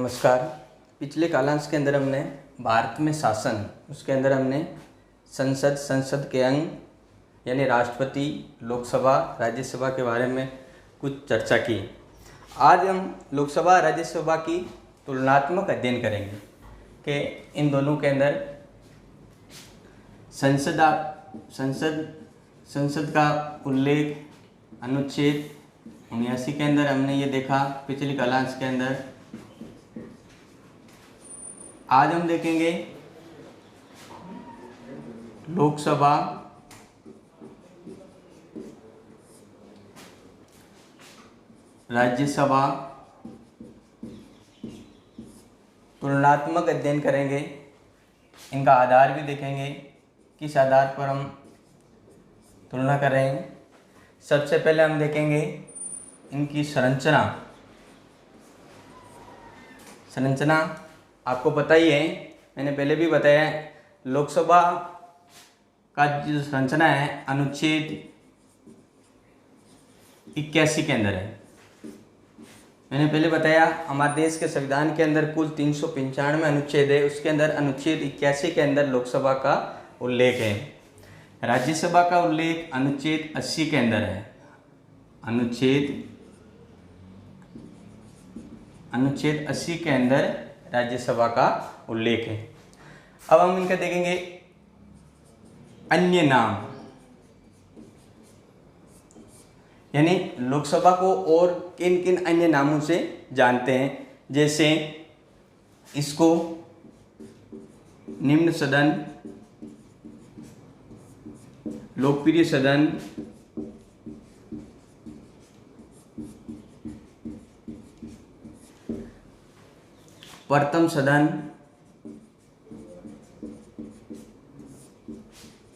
नमस्कार। पिछले कालांश के अंदर हमने भारत में शासन, उसके अंदर हमने संसद के अंग यानी राष्ट्रपति, लोकसभा, राज्यसभा के बारे में कुछ चर्चा की। आज हम लोकसभा राज्यसभा की तुलनात्मक अध्ययन करेंगे कि इन दोनों के अंदर संसद का उल्लेख अनुच्छेद 79 के अंदर हमने ये देखा पिछले कालांश के अंदर। आज हम देखेंगे लोकसभा, राज्यसभा, तुलनात्मक अध्ययन करेंगे। इनका आधार भी देखेंगे, किस आधार पर हम तुलना कर रहे हैं। सबसे पहले हम देखेंगे इनकी संरचना। आपको पता ही है, मैंने पहले भी बताया, लोकसभा का जो संरचना है अनुच्छेद 81 के अंदर है। मैंने पहले बताया हमारे देश के संविधान के अंदर कुल 395 अनुच्छेद है, उसके अंदर अनुच्छेद 81 के अंदर लोकसभा का उल्लेख है। राज्यसभा का उल्लेख अनुच्छेद 80 के अंदर है। अनुच्छेद 80 के अंदर राज्यसभा का उल्लेख है। अब हम इनका देखेंगे अन्य नाम, यानी लोकसभा को और किन किन अन्य नामों से जानते हैं। जैसे इसको निम्न सदन, लोकप्रिय सदन, प्रथम सदन,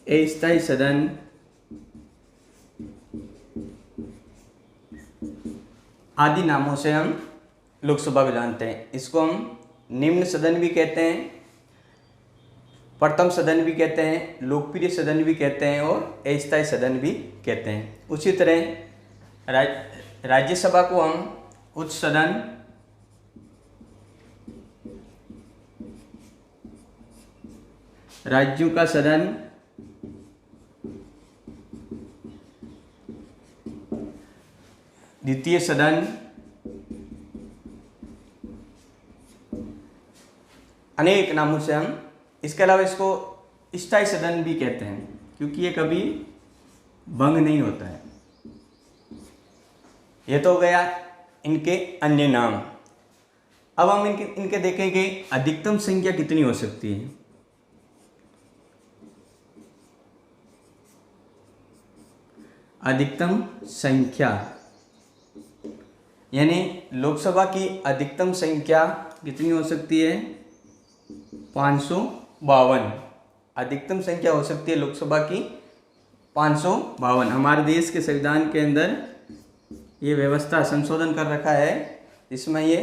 अस्थायी सदन, आदि नामों से हम लोकसभा को जानते हैं। इसको हम निम्न सदन भी कहते हैं, प्रथम सदन भी कहते हैं, लोकप्रिय सदन भी कहते हैं और अस्थायी सदन भी कहते हैं। उसी तरह राज्यसभा को हम उच्च सदन, राज्यों का सदन, द्वितीय सदन, अनेक नामों से हम, इसके अलावा इसको स्थायी सदन भी कहते हैं क्योंकि ये कभी भंग नहीं होता है। ये तो हो गया इनके अन्य नाम। अब हम इनके देखेंगे अधिकतम संख्या कितनी हो सकती है। अधिकतम संख्या यानी लोकसभा की अधिकतम संख्या कितनी हो सकती है? 552। अधिकतम संख्या हो सकती है लोकसभा की 552। हमारे देश के संविधान के अंदर ये व्यवस्था संशोधन कर रखा है, इसमें ये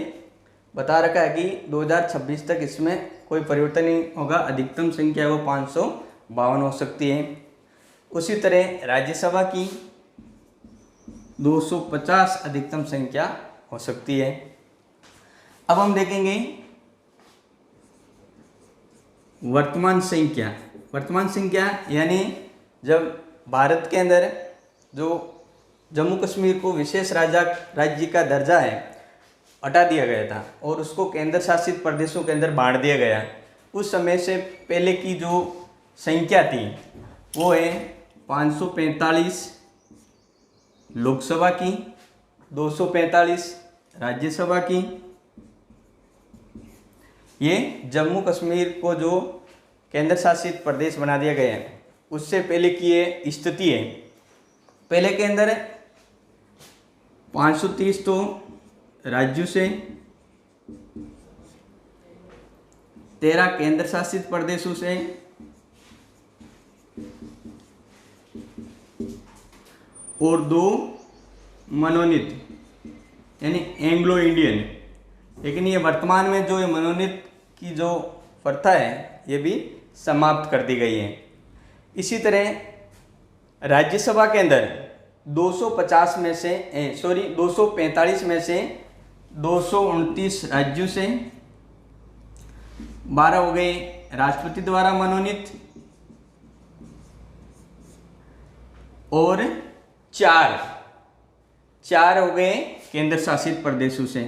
बता रखा है कि 2026 तक इसमें कोई परिवर्तन नहीं होगा। अधिकतम संख्या वो 552 हो सकती है। उसी तरह राज्यसभा की 250 अधिकतम संख्या हो सकती है। अब हम देखेंगे वर्तमान संख्या यानी जब भारत के अंदर जो जम्मू कश्मीर को विशेष राज्य का दर्जा है हटा दिया गया था और उसको केंद्र शासित प्रदेशों के अंदर बांट दिया गया, उस समय से पहले की जो संख्या थी वो है 545 लोकसभा की, 245 राज्यसभा की। ये जम्मू कश्मीर को जो केंद्र शासित प्रदेश बना दिया गया है उससे पहले की ये स्थिति है। पहले के अंदर 530 तो राज्यों से, 13 केंद्र शासित प्रदेशों से और 2 मनोनीत यानी एंग्लो इंडियन। लेकिन ये वर्तमान में जो ये मनोनीत की जो प्रथा है ये भी समाप्त कर दी गई है। इसी तरह राज्यसभा के अंदर 245 में से 245 में से 229 राज्यों से 12 हो गए राष्ट्रपति द्वारा मनोनीत और 4 हो गए केंद्र शासित प्रदेशों से।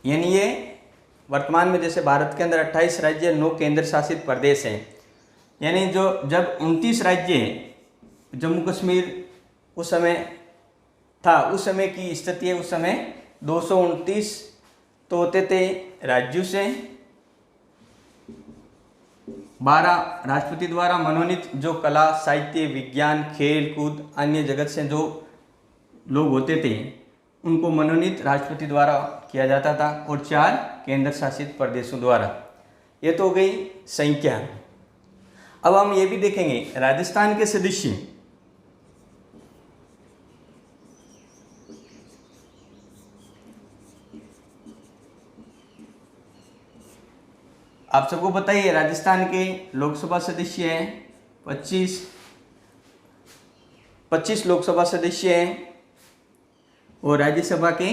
यानी ये वर्तमान में जैसे भारत के अंदर 28 राज्य 9 केंद्र शासित प्रदेश हैं, यानी जो जब 29 राज्य जम्मू कश्मीर उस समय था, उस समय की स्थिति है, उस समय 229 तो होते थे राज्यों से, 12 राष्ट्रपति द्वारा मनोनीत जो कला साहित्य विज्ञान खेल कूद अन्य जगत से जो लोग होते थे उनको मनोनीत राष्ट्रपति द्वारा किया जाता था, और 4 केंद्र शासित प्रदेशों द्वारा। ये तो हो गई संख्या। अब हम ये भी देखेंगे राजस्थान के सदस्य आप सबको बताइए राजस्थान के लोकसभा सदस्य हैं 25 लोकसभा सदस्य हैं, और राज्यसभा के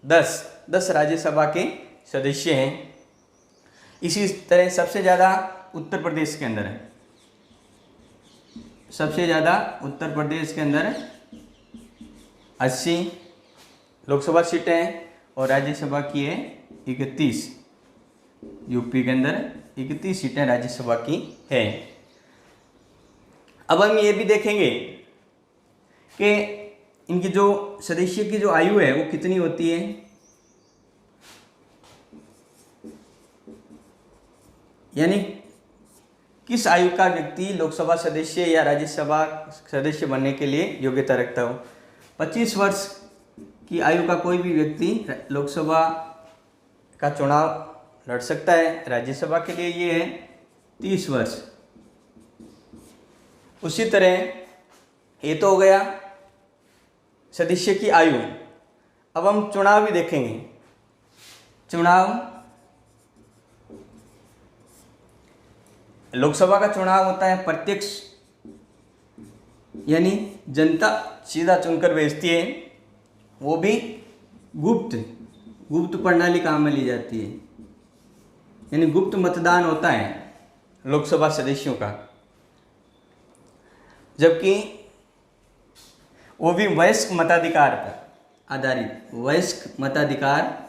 10 राज्यसभा के सदस्य हैं। इसी तरह सबसे ज़्यादा उत्तर प्रदेश के अंदर है, सबसे ज़्यादा उत्तर प्रदेश के अंदर 80 लोकसभा सीटें हैं, और राज्यसभा की है 31। यूपी के अंदर 31 सीटें राज्यसभा की है। अब हम ये भी देखेंगे कि इनकी जो सदस्य की जो आयु है वो कितनी होती है। यानी किस आयु का व्यक्ति लोकसभा सदस्य या राज्यसभा सदस्य बनने के लिए योग्यता रखता हो। 25 वर्ष की आयु का कोई भी व्यक्ति लोकसभा का चुनाव लड़ सकता है। राज्यसभा के लिए ये है 30 वर्ष। उसी तरह ये तो हो गया सदस्य की आयु। अब हम चुनाव भी देखेंगे। चुनाव, लोकसभा का चुनाव होता है प्रत्यक्ष, यानी जनता सीधा चुनकर भेजती है, वो भी गुप्त प्रणाली काम में ली जाती है, यानी गुप्त मतदान होता है लोकसभा सदस्यों का। जबकि वो भी वयस्क मताधिकार पर आधारित, वयस्क मताधिकार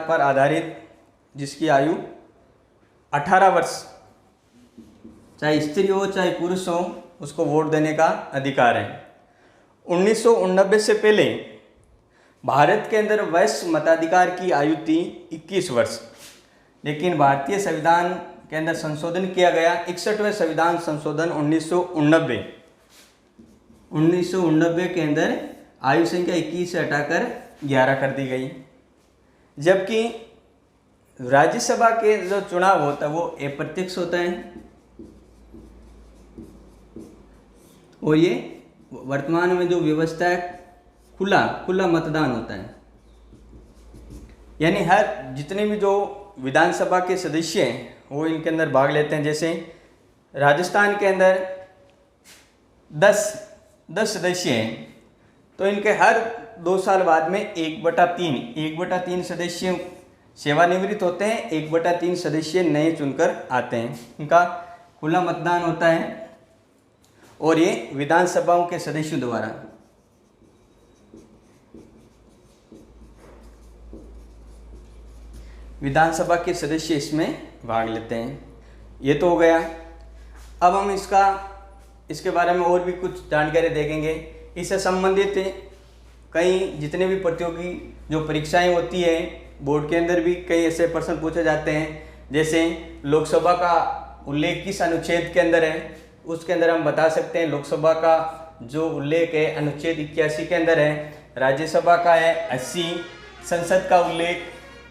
पर आधारित, जिसकी आयु 18 वर्ष, चाहे स्त्री हो चाहे पुरुष हो, उसको वोट देने का अधिकार है। 1989 से पहले भारत के अंदर वयस्क मताधिकार की आयु थी 21 वर्ष, लेकिन भारतीय संविधान के अंदर संशोधन किया गया। 61वें संविधान संशोधन 1989 के अंदर आयु संख्या 21 से हटाकर 11 कर दी गई। जबकि राज्यसभा के जो चुनाव होता है वो अप्रत्यक्ष होता है, और ये वर्तमान में जो व्यवस्था है खुला मतदान होता है। यानी हर जितने भी जो विधानसभा के सदस्य हैं वो इनके अंदर भाग लेते हैं। जैसे राजस्थान के अंदर 10 सदस्य हैं, तो इनके हर 2 साल बाद में 1/3 सदस्य सेवानिवृत्त होते हैं, 1/3 सदस्य नए चुनकर आते हैं। इनका खुला मतदान होता है, और ये विधानसभाओं के सदस्यों द्वारा। विधानसभा के सदस्य इसमें भाग लेते हैं। ये तो हो गया। अब हम इसके बारे में और भी कुछ जानकारी देखेंगे। इससे संबंधित कई जितने भी प्रतियोगी जो परीक्षाएं होती है, बोर्ड के अंदर भी कई ऐसे प्रश्न पूछे जाते हैं। जैसे लोकसभा का उल्लेख किस अनुच्छेद के अंदर है, उसके अंदर हम बता सकते हैं लोकसभा का जो उल्लेख है अनुच्छेद 81 के अंदर है। राज्यसभा का है 80। संसद का उल्लेख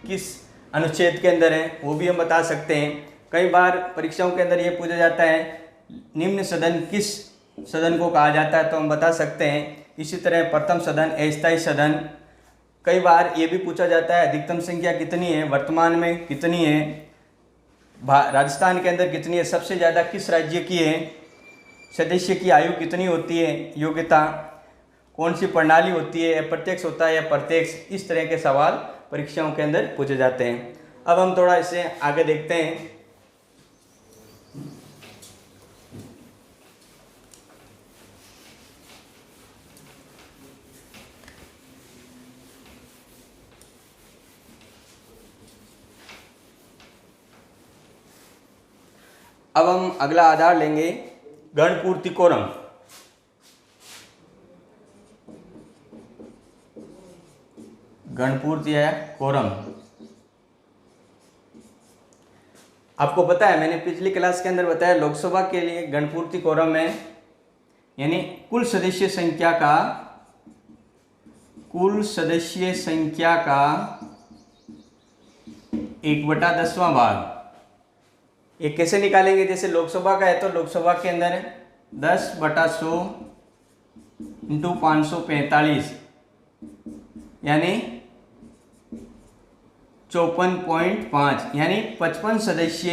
किस अनुच्छेद के अंदर है वो भी हम बता सकते हैं। कई बार परीक्षाओं के अंदर ये पूछा जाता है निम्न सदन किस सदन को कहा जाता है, तो हम बता सकते हैं। इसी तरह प्रथम सदन, अस्थायी सदन। कई बार ये भी पूछा जाता है अधिकतम संख्या कितनी है, वर्तमान में कितनी है, राजस्थान के अंदर कितनी है, सबसे ज़्यादा किस राज्य की है। सदस्य की आयु कितनी होती है, योग्यता, कौन सी प्रणाली होती है, अप्रत्यक्ष होता है या प्रत्यक्ष, इस तरह के सवाल परीक्षाओं के अंदर पूछे जाते हैं। अब हम थोड़ा इसे आगे देखते हैं। अब हम अगला आधार लेंगे गणपूर्ति कोरम। गणपूर्ति है कोरम। आपको पता है, मैंने पिछली क्लास के अंदर बताया, लोकसभा के लिए गणपूर्ति कोरम है यानी कुल सदस्य संख्या का 1/10वां भाग। ये कैसे निकालेंगे? जैसे लोकसभा का है तो लोकसभा के अंदर 10/100 × 545 यानी 54.5 यानी 55 सदस्य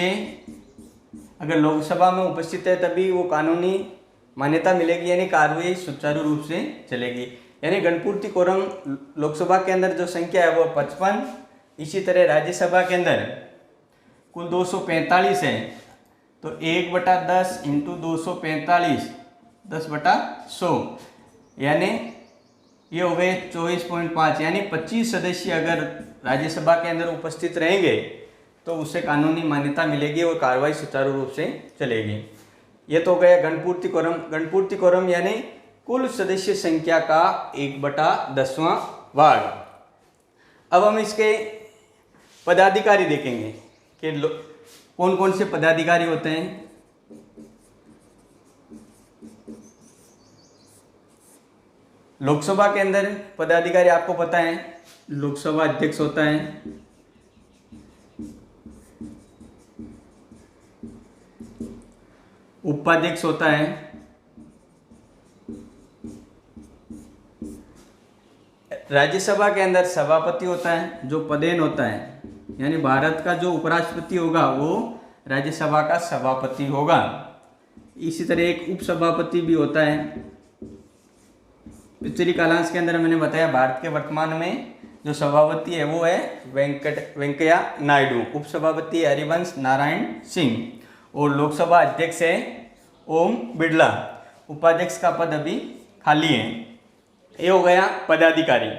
अगर लोकसभा में उपस्थित है तभी वो कानूनी मान्यता मिलेगी, यानी कार्रवाई सुचारू रूप से चलेगी। यानी गणपूर्ति कोरम लोकसभा के अंदर जो संख्या है वो 55, इसी तरह राज्यसभा के अंदर कुल 245 है तो 1/10 × 245 10/100 यानी ये हो गए 24.5 यानी 25 सदस्य अगर राज्यसभा के अंदर उपस्थित रहेंगे तो उसे कानूनी मान्यता मिलेगी और कार्रवाई सुचारू रूप से चलेगी। ये तो गया गणपूर्ति कोरम। गणपूर्ति कोरम यानी कुल सदस्य संख्या का 1/10वां भाग। अब हम इसके पदाधिकारी देखेंगे कि कौन कौन से पदाधिकारी होते हैं। लोकसभा के अंदर पदाधिकारी आपको पता है, लोकसभा अध्यक्ष होता है, उपाध्यक्ष होता है, राज्यसभा के अंदर सभापति होता है जो पदेन होता है, यानी भारत का जो उपराष्ट्रपति होगा वो राज्यसभा का सभापति होगा। इसी तरह एक उपसभापति भी होता है। पिछली कालांश के अंदर मैंने बताया भारत के वर्तमान में जो सभापति है वो है वेंकैया नायडू, उपसभापति हरिवंश नारायण सिंह और लोकसभा अध्यक्ष है ओम बिड़ला। उपाध्यक्ष का पद अभी खाली है। ये हो गया पदाधिकारी।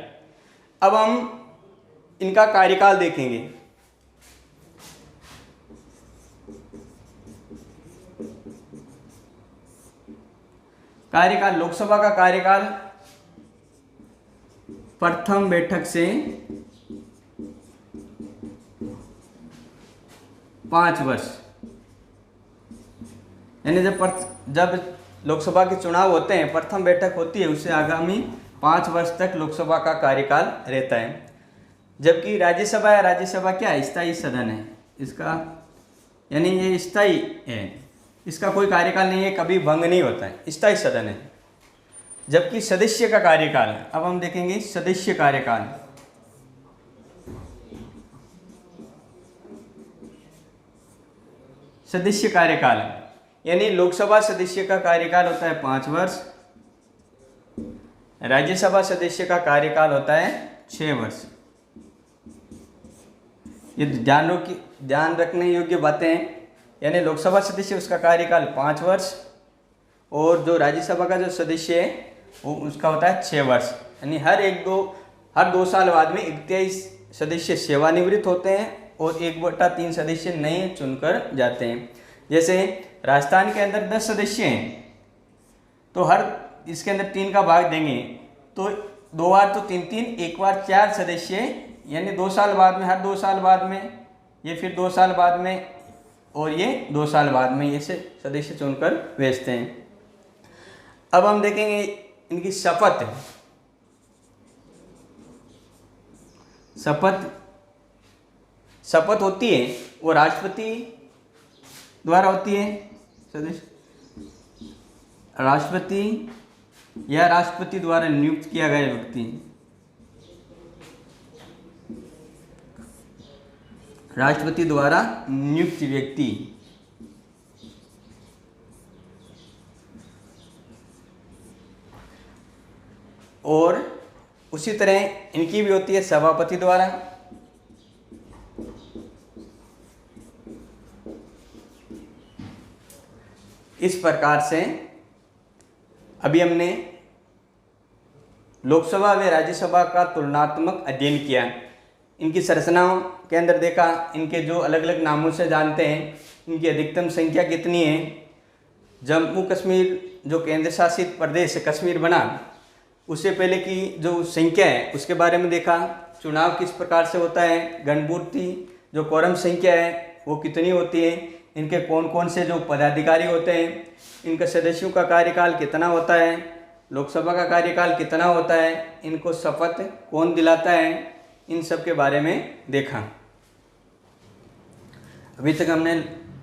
अब हम इनका कार्यकाल देखेंगे। कार्यकाल, लोकसभा का कार्यकाल प्रथम बैठक से 5 वर्ष, यानी जब लोकसभा के चुनाव होते हैं, प्रथम बैठक होती है, उससे आगामी 5 वर्ष तक लोकसभा का कार्यकाल रहता है। जबकि राज्यसभा है, राज्यसभा क्या स्थायी सदन है इसका, यानी ये स्थायी है, इसका कोई कार्यकाल नहीं है, कभी भंग नहीं होता है, स्थायी सदन है। जबकि सदस्य का कार्यकाल, अब हम देखेंगे सदस्य कार्यकाल। सदस्य कार्यकाल यानी लोकसभा सदस्य का कार्यकाल होता है 5 वर्ष, राज्यसभा सदस्य का कार्यकाल होता है 6 वर्ष। ये ध्यान रखने योग्य बातें हैं। यानी लोकसभा सदस्य उसका कार्यकाल 5 वर्ष और जो राज्यसभा का जो सदस्य है वो उसका होता है 6 वर्ष। यानी हर 2 साल बाद में 21 सदस्य सेवानिवृत्त होते हैं और 1/3 सदस्य नए चुनकर जाते हैं। जैसे राजस्थान के अंदर 10 सदस्य हैं तो हर इसके अंदर 3 का भाग देंगे तो 2 बार तो 3, 1 बार 4 सदस्य, यानी 2 साल बाद में, हर 2 साल बाद में, ये फिर 2 साल बाद में और ये 2 साल बाद में ये सदस्य चुनकर भेजते हैं। अब हम देखेंगे इनकी शपथ। शपथ होती है वो राष्ट्रपति द्वारा होती है, राष्ट्रपति या राष्ट्रपति द्वारा नियुक्त किया गया व्यक्ति, राष्ट्रपति द्वारा नियुक्त व्यक्ति और उसी तरह इनकी भी होती है सभापति द्वारा। इस प्रकार से अभी हमने लोकसभा व राज्यसभा का तुलनात्मक अध्ययन किया। इनकी संरचनाओं के अंदर देखा, इनके जो अलग अलग नामों से जानते हैं, इनकी अधिकतम संख्या कितनी है। जम्मू कश्मीर जो केंद्र शासित प्रदेश कश्मीर बना, उससे पहले की जो संख्या है उसके बारे में देखा। चुनाव किस प्रकार से होता है, गणपूर्ति जो कोरम संख्या है वो कितनी होती है, इनके कौन कौन से जो पदाधिकारी होते हैं, इनके सदस्यों का कार्यकाल कितना होता है, लोकसभा का कार्यकाल कितना होता है, इनको शपथ कौन दिलाता है, इन सब के बारे में देखा। अभी तक हमने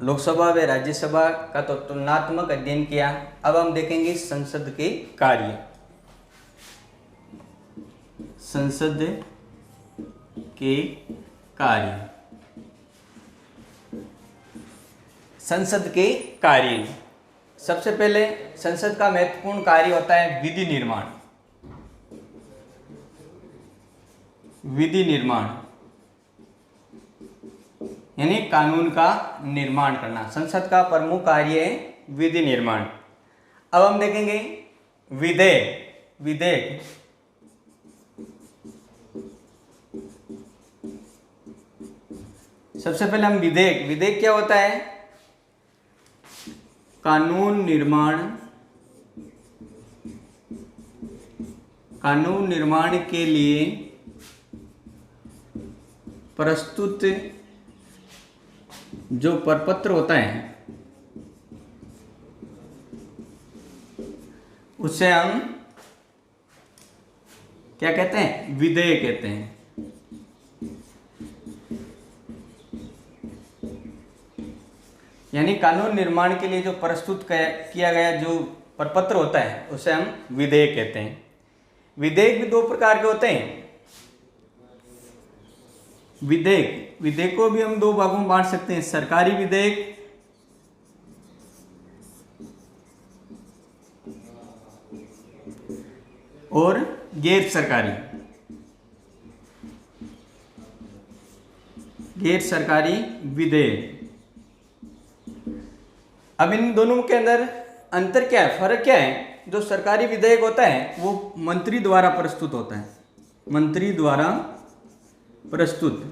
लोकसभा व राज्यसभा का तो तुलनात्मक अध्ययन किया। अब हम देखेंगे संसद के कार्य। संसद के कार्य, संसद के कार्य। सबसे पहले संसद का महत्वपूर्ण कार्य होता है विधि निर्माण। विधि निर्माण यानी कानून का निर्माण करना, संसद का प्रमुख कार्य है विधि निर्माण। अब हम देखेंगे विधेयक। विधेयक सबसे पहले हम विधेयक क्या होता है, कानून निर्माण के लिए प्रस्तुत जो प्रपत्र होता है उसे हम क्या कहते हैं, विधेयक कहते हैं। यानी कानून निर्माण के लिए जो प्रस्तुत किया गया जो प्रपत्र होता है उसे हम विधेयक कहते हैं। विधेयक भी दो प्रकार के होते हैं। विधेयक को भी हम दो भागों में बांट सकते हैं, सरकारी विधेयक और गैर सरकारी विधेयक। अब इन दोनों के अंदर अंतर क्या है, फर्क क्या है। जो सरकारी विधेयक होता है वो मंत्री द्वारा प्रस्तुत होता है, मंत्री द्वारा प्रस्तुत,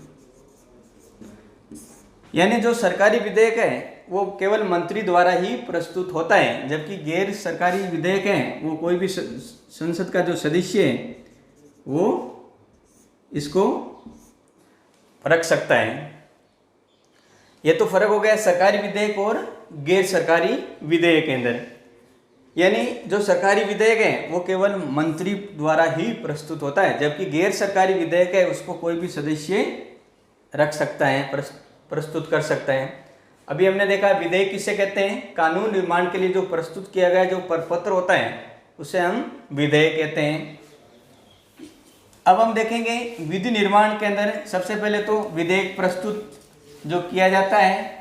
यानी जो सरकारी विधेयक है वो केवल मंत्री द्वारा ही प्रस्तुत होता है। जबकि गैर सरकारी विधेयक है वो कोई भी संसद का जो सदस्य है वो इसको रख सकता है। ये तो फर्क हो गया सरकारी विधेयक और गैर सरकारी विधेयक के अंदर। यानी जो सरकारी विधेयक है वो केवल मंत्री द्वारा ही प्रस्तुत होता है, जबकि गैर सरकारी विधेयक है उसको कोई भी सदस्य रख सकता है, प्रस्तुत कर सकता है। अभी हमने देखा विधेयक किसे कहते हैं, कानून निर्माण के लिए जो प्रस्तुत किया गया जो प्रपत्र होता है उसे हम विधेयक कहते हैं। अब हम देखेंगे विधि निर्माण के अंदर सबसे पहले तो विधेयक प्रस्तुत जो किया जाता है,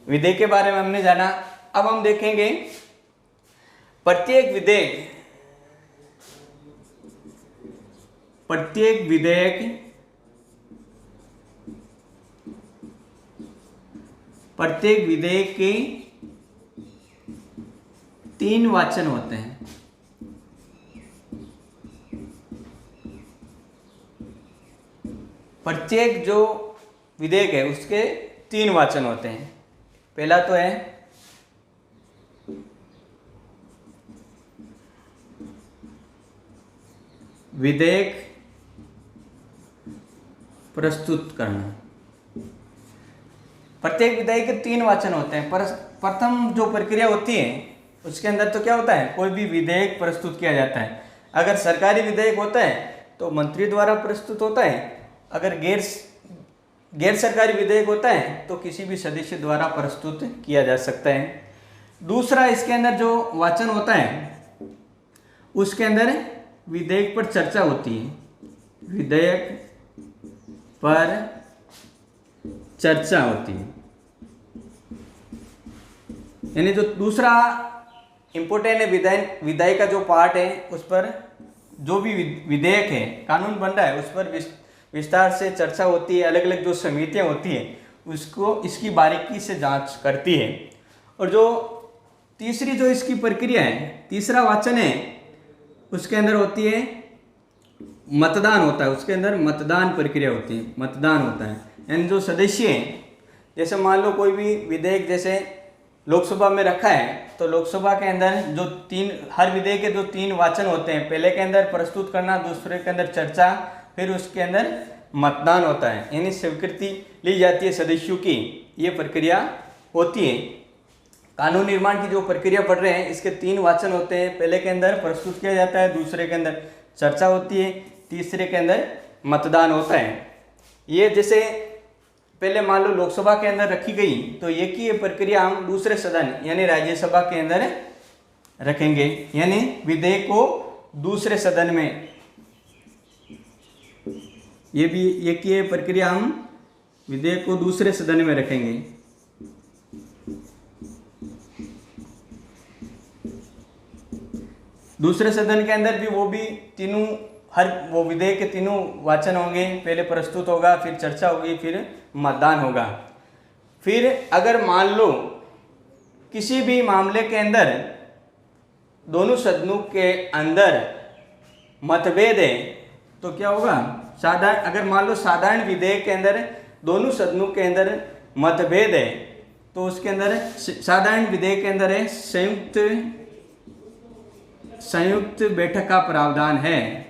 विधेयक के बारे में हमने जाना। अब हम देखेंगे प्रत्येक विधेयक के 3 वाचन होते हैं। प्रत्येक जो विधेयक है उसके 3 वाचन होते हैं। पहला तो है विधेयक प्रस्तुत करना। प्रत्येक विधेयक के 3 वाचन होते हैं। प्रथम जो प्रक्रिया होती है उसके अंदर तो क्या होता है, कोई भी विधेयक प्रस्तुत किया जाता है। अगर सरकारी विधेयक होता है तो मंत्री द्वारा प्रस्तुत होता है, अगर गैर सरकारी विधेयक होता है तो किसी भी सदस्य द्वारा प्रस्तुत किया जा सकता है। दूसरा, इसके अंदर जो वाचन होता है उसके अंदर विधेयक पर चर्चा होती है, विधेयक पर चर्चा होती है। यानी जो दूसरा इंपॉर्टेंट है विधायक का जो पार्ट है उस पर जो भी विधेयक है, कानून बन रहा है, उस पर विस्तार से चर्चा होती है, अलग अलग जो समितियां होती हैं उसको इसकी बारीकी से जांच करती है। और जो तीसरी जो इसकी प्रक्रिया है, तीसरा वाचन है, उसके अंदर होती है मतदान होता है, उसके अंदर मतदान प्रक्रिया होती है, मतदान होता है। यानी जो सदस्य हैं, जैसे मान लो कोई भी विधेयक जैसे लोकसभा में रखा है, तो लोकसभा के अंदर जो हर विधेयक के जो 3 वाचन होते हैं, पहले के अंदर प्रस्तुत करना, दूसरे के अंदर चर्चा, फिर उसके अंदर मतदान होता है, यानी स्वीकृति ली जाती है सदस्यों की, ये प्रक्रिया होती है। कानून निर्माण की जो प्रक्रिया पढ़ रहे हैं, इसके 3 वाचन होते हैं, पहले के अंदर प्रस्तुत किया जाता है, दूसरे के अंदर चर्चा होती है, तीसरे के अंदर मतदान होता है। ये जैसे पहले मान लो लोकसभा के अंदर रखी गई, तो ये की ये प्रक्रिया हम दूसरे सदन यानी राज्यसभा के अंदर रखेंगे, यानी विधेयक को दूसरे सदन में, ये की ये प्रक्रिया हम विधेयक को दूसरे सदन में रखेंगे। दूसरे सदन के अंदर भी वो भी तीनों, हर वो विधेयक के 3 वाचन होंगे, पहले प्रस्तुत होगा, फिर चर्चा होगी, फिर मतदान होगा। फिर अगर मान लो किसी भी मामले के अंदर दोनों सदनों के अंदर मतभेद है, तो क्या होगा, अगर मान लो साधारण विधेयक के अंदर दोनों सदनों के अंदर मतभेद है, तो उसके अंदर साधारण विधेयक के अंदर है संयुक्त बैठक का प्रावधान है।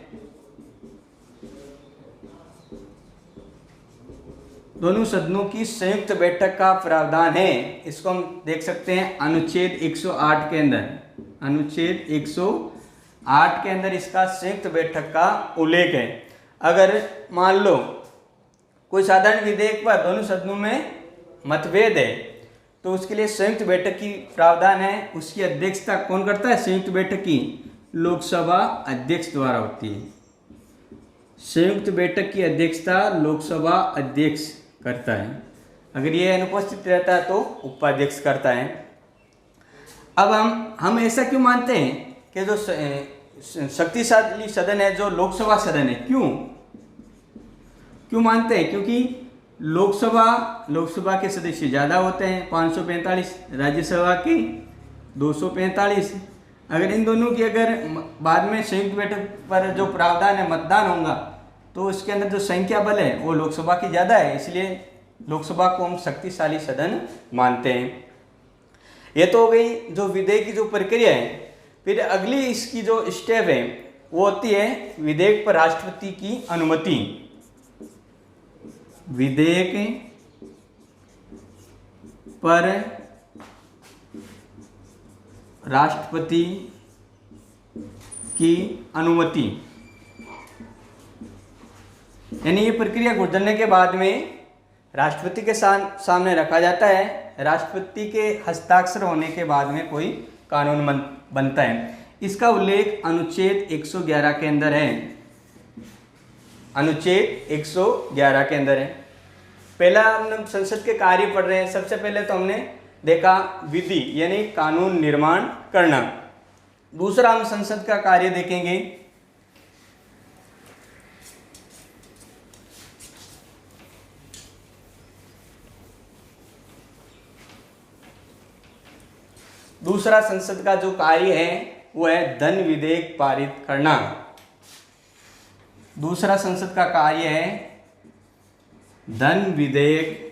दोनों सदनों की संयुक्त बैठक का प्रावधान है। इसको हम देख सकते हैं अनुच्छेद 108 के अंदर, अनुच्छेद 108 के अंदर इसका संयुक्त बैठक का उल्लेख है। अगर मान लो कोई साधारण विधेयक पर दोनों सदनों में मतभेद है, तो उसके लिए संयुक्त बैठक की प्रावधान है। उसकी अध्यक्षता कौन करता है? संयुक्त बैठक की लोकसभा अध्यक्ष द्वारा होती है। संयुक्त बैठक की अध्यक्षता लोकसभा अध्यक्ष करता है। अगर ये अनुपस्थित रहता है तो उपाध्यक्ष करता है। अब हम ऐसा क्यों मानते हैं कि जो शक्तिशाली सदन है, जो लोकसभा सदन है, क्यों मानते हैं? क्योंकि लोकसभा के सदस्य ज़्यादा होते हैं, 545, राज्यसभा के 245। अगर इन दोनों की अगर बाद में संयुक्त बैठक पर जो प्रावधान है मतदान होगा, तो उसके अंदर जो संख्या बल है वो लोकसभा की ज़्यादा है, इसलिए लोकसभा को हम शक्तिशाली सदन मानते हैं। ये तो हो गई जो विधेयक की जो प्रक्रिया है। फिर अगली इसकी जो स्टेप है वो होती है विधेयक पर राष्ट्रपति की अनुमति। विधेयक पर राष्ट्रपति की अनुमति, यानी ये प्रक्रिया गुजरने के बाद में राष्ट्रपति के सामने रखा जाता है। राष्ट्रपति के हस्ताक्षर होने के बाद में कोई कानून बनता है। इसका उल्लेख अनुच्छेद 111 के अंदर है। अनुच्छेद 111 के अंदर है। पहला हम संसद के कार्य पढ़ रहे हैं। सबसे पहले तो हमने देखा विधि यानी कानून निर्माण करना। दूसरा हम संसद का कार्य देखेंगे। दूसरा संसद का जो कार्य है वो है धन विधेयक पारित करना। दूसरा संसद का कार्य है धन विधेयक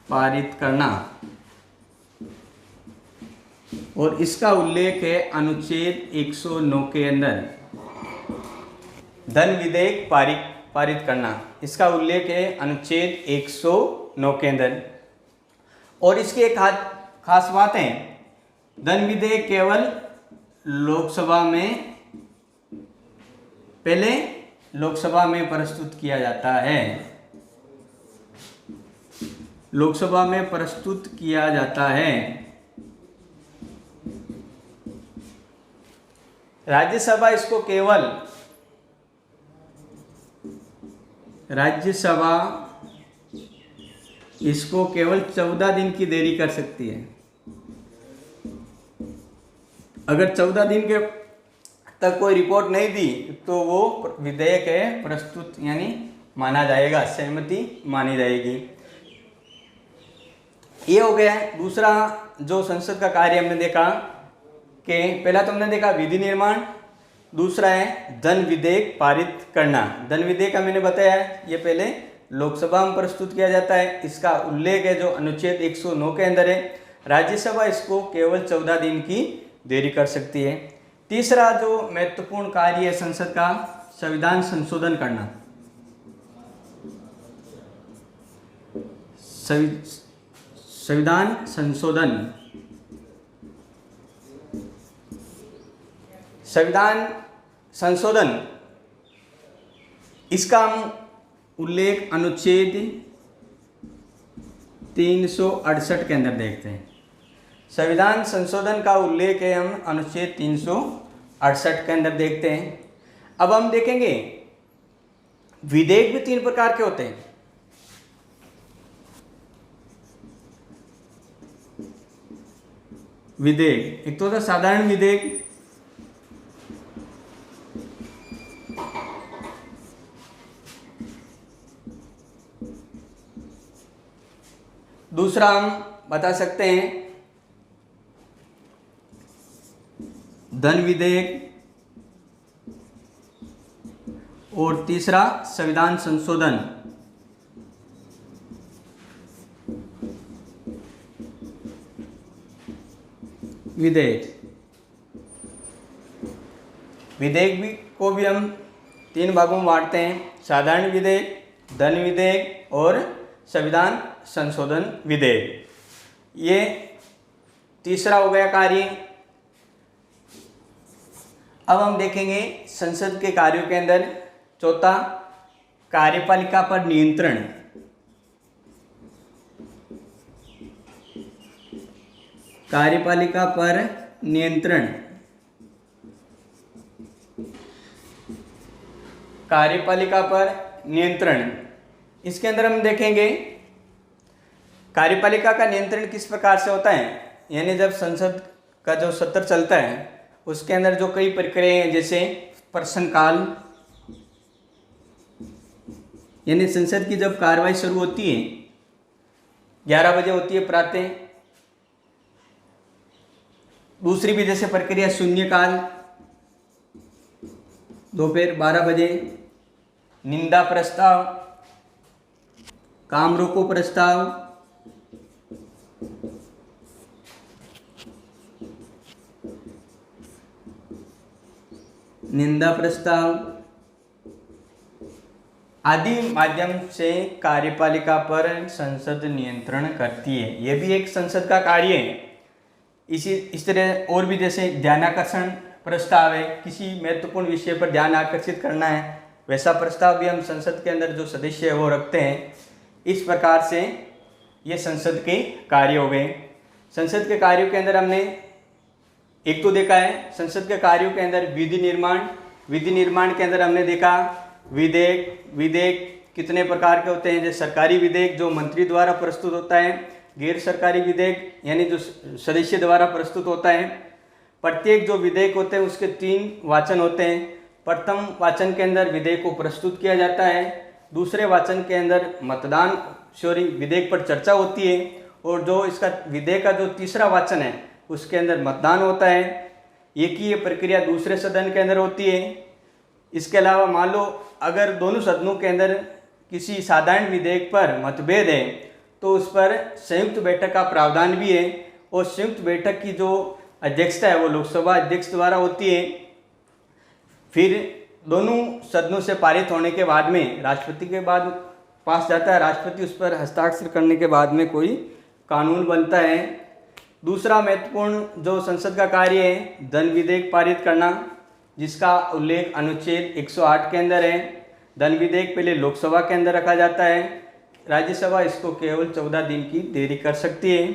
पारित करना और इसका उल्लेख है अनुच्छेद 109 के अंदर। धन विधेयक पारित करना, इसका उल्लेख है अनुच्छेद 109 के अंदर। और इसकी एक खास बात है, धन विधेयक केवल लोकसभा में, पहले लोकसभा में प्रस्तुत किया जाता है। लोकसभा में प्रस्तुत किया जाता है। राज्यसभा इसको केवल, राज्यसभा इसको केवल 14 दिन की देरी कर सकती है। अगर 14 दिन के तक कोई रिपोर्ट नहीं दी तो वो विधेयक है प्रस्तुत यानी माना जाएगा, सहमति मानी जाएगी। ये हो गया है। दूसरा जो संसद का कार्य हमने देखा कि पहला तो हमने देखा विधि निर्माण, दूसरा है धन विधेयक पारित करना। धन विधेयक का मैंने बताया है, ये पहले लोकसभा में प्रस्तुत किया जाता है, इसका उल्लेख है जो अनुच्छेद 109 के अंदर है। राज्यसभा इसको केवल 14 दिन की देरी कर सकती है। तीसरा जो महत्वपूर्ण कार्य है संसद का, संविधान संशोधन करना। संविधान संशोधन, संविधान संशोधन इसका हम उल्लेख अनुच्छेद 368 के अंदर देखते हैं। संविधान संशोधन का उल्लेख है हम अनुच्छेद 368 के अंदर देखते हैं। अब हम देखेंगे विधेयक भी 3 प्रकार के होते हैं। विधेयक, एक तो होता साधारण विधेयक, दूसरा हम बता सकते हैं धन विधेयक, और तीसरा संविधान संशोधन। विधेयक, विधेयक भी को भी हम 3 भागों में बांटते हैं, साधारण विधेयक, धन विधेयक और संविधान संशोधन विधेयक। ये तीसरा हो गया कार्य। अब हम देखेंगे संसद के कार्यों के अंदर चौथा, कार्यपालिका पर नियंत्रण। कार्यपालिका पर नियंत्रण, कार्यपालिका पर नियंत्रण, इसके अंदर हम देखेंगे कार्यपालिका का नियंत्रण किस प्रकार से होता है। यानी जब संसद का जो सत्र चलता है उसके अंदर जो कई प्रक्रियाएं हैं, जैसे प्रश्नकाल, यानी संसद की जब कार्रवाई शुरू होती है 11 बजे होती है प्रातः। दूसरी भी जैसे प्रक्रिया शून्यकाल, दोपहर 12 बजे, निंदा प्रस्ताव, काम रोको प्रस्ताव, निंदा प्रस्ताव आदि माध्यम से कार्यपालिका पर संसद नियंत्रण करती है। यह भी एक संसद का कार्य है। इस तरह और भी जैसे ध्यानाकर्षण प्रस्ताव है, किसी महत्वपूर्ण विषय पर ध्यान आकर्षित करना है, वैसा प्रस्ताव भी हम संसद के अंदर जो सदस्य है वो रखते हैं। इस प्रकार से ये संसद के कार्य हो गए। संसद के कार्यों के अंदर हमने एक तो देखा है संसद के कार्यों के अंदर विधि निर्माण। विधि निर्माण के अंदर हमने देखा विधेयक कितने प्रकार के होते हैं। जैसे सरकारी विधेयक जो मंत्री द्वारा प्रस्तुत होता है, गैर सरकारी विधेयक यानी जो सदस्य द्वारा प्रस्तुत होता है। प्रत्येक जो विधेयक होते हैं उसके 3 वाचन होते हैं। प्रथम वाचन के अंदर विधेयक को प्रस्तुत किया जाता है, दूसरे वाचन के अंदर विधेयक पर चर्चा होती है, और जो इसका विधेयक का जो तीसरा वाचन है उसके अंदर मतदान होता है। एक ही ये प्रक्रिया दूसरे सदन के अंदर होती है। इसके अलावा मान लो अगर दोनों सदनों के अंदर किसी साधारण विधेयक पर मतभेद है तो उस पर संयुक्त बैठक का प्रावधान भी है, और संयुक्त बैठक की जो अध्यक्षता है वो लोकसभा अध्यक्ष द्वारा होती है। फिर दोनों सदनों से पारित होने के बाद में राष्ट्रपति के बाद पास जाता है, राष्ट्रपति उस पर हस्ताक्षर करने के बाद में कोई कानून बनता है। दूसरा महत्वपूर्ण जो संसद का कार्य है धन विधेयक पारित करना, जिसका उल्लेख अनुच्छेद 108 के अंदर है। धन विधेयक पहले लोकसभा के अंदर रखा जाता है, राज्यसभा इसको केवल 14 दिन की देरी कर सकती है।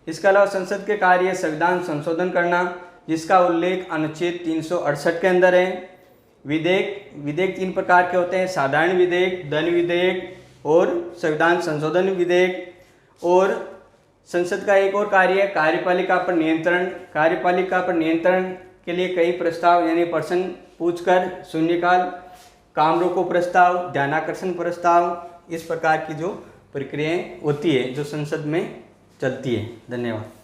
इसके अलावा संसद के कार्य संविधान संशोधन करना, जिसका उल्लेख अनुच्छेद 368 के अंदर है। विधेयक 3 प्रकार के होते हैं, साधारण विधेयक, धन विधेयक और संविधान संशोधन विधेयक। और संसद का एक और कार्य है कार्यपालिका पर नियंत्रण। कार्यपालिका पर नियंत्रण के लिए कई प्रस्ताव यानी प्रश्न पूछकर, शून्यकाल, काम रोको प्रस्ताव, ध्यानाकर्षण प्रस्ताव, इस प्रकार की जो प्रक्रियाएं होती है जो संसद में चलती है। धन्यवाद।